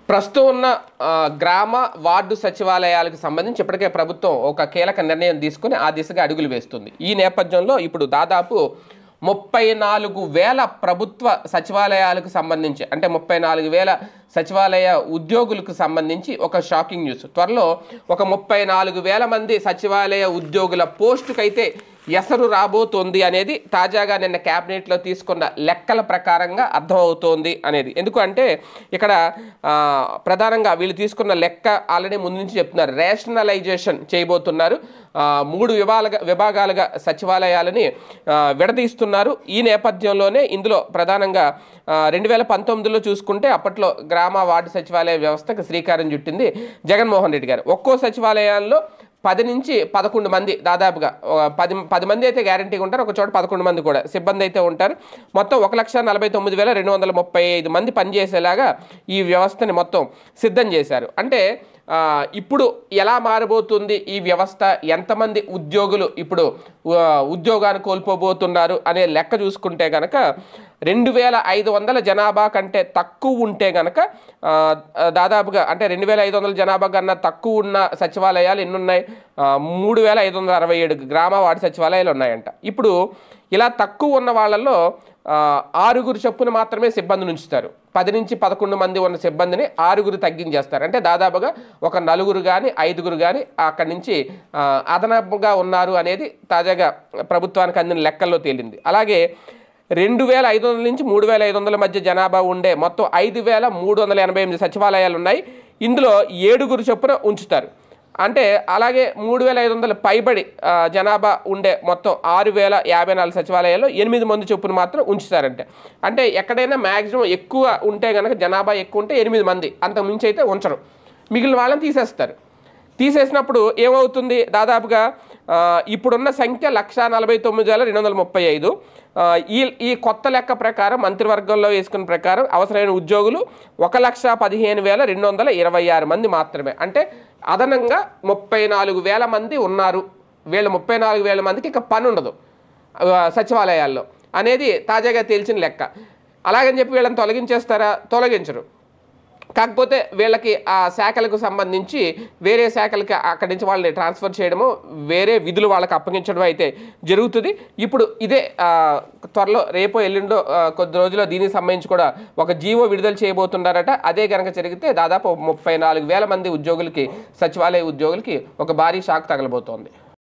ప్రస్తుతం ఉన్న గ్రామ వార్డు సచివాలయాలకు సంబంధించి ఇప్పటికే ప్రభుత్వం ఒక కీలక నిర్ణయం తీసుకుని ఆ దిశగా అడుగులు వేస్తుంది. ఈ నేపథ్యంలో ఇప్పుడు దాదాపు 34,000 ప్రభుత్వ సచివాలయాలకు సంబంధించి అంటే 34,000 సచివాలయ ఉద్యోగులకు సంబంధించి ఒక షాకింగ్ న్యూస్. త్వరలో ఒక 34,000 మంది సచివాలయ ఉద్యోగుల పోస్టుకైతే ఎసరు రాబోతోంది అనేది తాజాగా నిన్న క్యాబినెట్లో తీసుకున్న లెక్కల ప్రకారంగా అర్థమవుతోంది అనేది. ఎందుకంటే ఇక్కడ ప్రధానంగా వీళ్ళు తీసుకున్న లెక్క ఆల్రెడీ ముందు నుంచి చెప్తున్నారు. రేషనలైజేషన్ చేయబోతున్నారు. 3 విభాగాలుగా సచివాలయాలని విడదీస్తున్నారు. ఈ నేపథ్యంలోనే ఇందులో ప్రధానంగా 2019లో చూసుకుంటే అప్పట్లో గ్రామ వార్డు సచివాలయ వ్యవస్థకు శ్రీకారం చుట్టింది జగన్మోహన్ రెడ్డి గారు. ఒక్కో సచివాలయాల్లో 10 నుంచి 11 మంది దాదాపుగా 10 మంది అయితే గ్యారంటీగా ఉంటారు. ఒక చోట 11 మంది కూడా సిబ్బంది అయితే ఉంటారు. మొత్తం 1,49,235 మంది పనిచేసేలాగా ఈ వ్యవస్థని మొత్తం సిద్ధం చేశారు. అంటే ఇప్పుడు ఎలా మారబోతుంది ఈ వ్యవస్థ, ఎంతమంది ఉద్యోగులు ఇప్పుడు ఉద్యోగాన్ని కోల్పోబోతున్నారు అనే లెక్క చూసుకుంటే కనుక 2,500 జనాభా కంటే తక్కువ ఉంటే కనుక దాదాపుగా అంటే 2,500 జనాభా కన్నా తక్కువ ఉన్న సచివాలయాలు ఎన్నున్నాయి? 3,567 గ్రామ వార్డు సచివాలయాలు ఉన్నాయంట. ఇప్పుడు ఇలా తక్కువ ఉన్న వాళ్ళల్లో 6 చొప్పున మాత్రమే సిబ్బందిని ఉంచుతారు. 10 నుంచి 11 మంది ఉన్న సిబ్బందిని 6 తగ్గించేస్తారు. అంటే దాదాపుగా ఒక 4 కానీ 5 కానీ అక్కడి నుంచి అదనపుగా ఉన్నారు అనేది తాజాగా ప్రభుత్వానికి అందిన లెక్కల్లో తేలింది. అలాగే 2,500 నుంచి 3,500 మధ్య జనాభా ఉండే మొత్తం 5,388 సచివాలయాలు ఉన్నాయి. ఇందులో 7 చొప్పున ఉంచుతారు. అంటే అలాగే 3,500 పైబడి జనాభా ఉండే మొత్తం 6,054 సచివాలయాల్లో 8 మంది చొప్పున మాత్రం ఉంచుతారంటే. అంటే ఎక్కడైనా మ్యాక్సిమం ఎక్కువ ఉంటే కనుక జనాభా ఎక్కువ ఉంటే 8 మంది, అంతకు మించి అయితే ఉంచరు. మిగిలిన వాళ్ళని తీసేస్తారు. తీసేసినప్పుడు ఏమవుతుంది? దాదాపుగా ఇప్పుడున్న సంఖ్య 1,49,235. ఈ కొత్త లెక్క ప్రకారం మంత్రివర్గంలో వేసుకున్న ప్రకారం అవసరమైన ఉద్యోగులు 1,15,226 మంది మాత్రమే. అంటే అదనంగా 34,000 మంది ఉన్నారు. వీళ్ళ 34,000 మందికి ఇక పని ఉండదు సచివాలయాల్లో అనేది తాజాగా తేల్చిన లెక్క. అలాగని చెప్పి వీళ్ళని తొలగించేస్తారా? తొలగించరు. కాకపోతే వీళ్ళకి ఆ శాఖలకు సంబంధించి వేరే శాఖలకి అక్కడి నుంచి వాళ్ళని ట్రాన్స్ఫర్ చేయడము, వేరే విధులు వాళ్ళకి అప్పగించడం అయితే జరుగుతుంది. ఇప్పుడు ఇదే త్వరలో రేపో ఎల్లుండో కొద్ది రోజుల్లో దీనికి సంబంధించి కూడా ఒక జీవో విడుదల చేయబోతున్నారట. అదే కనుక జరిగితే దాదాపు 34,000 మంది ఉద్యోగులకి, సచివాలయ ఉద్యోగులకి ఒక భారీ షాక్ తగలబోతోంది.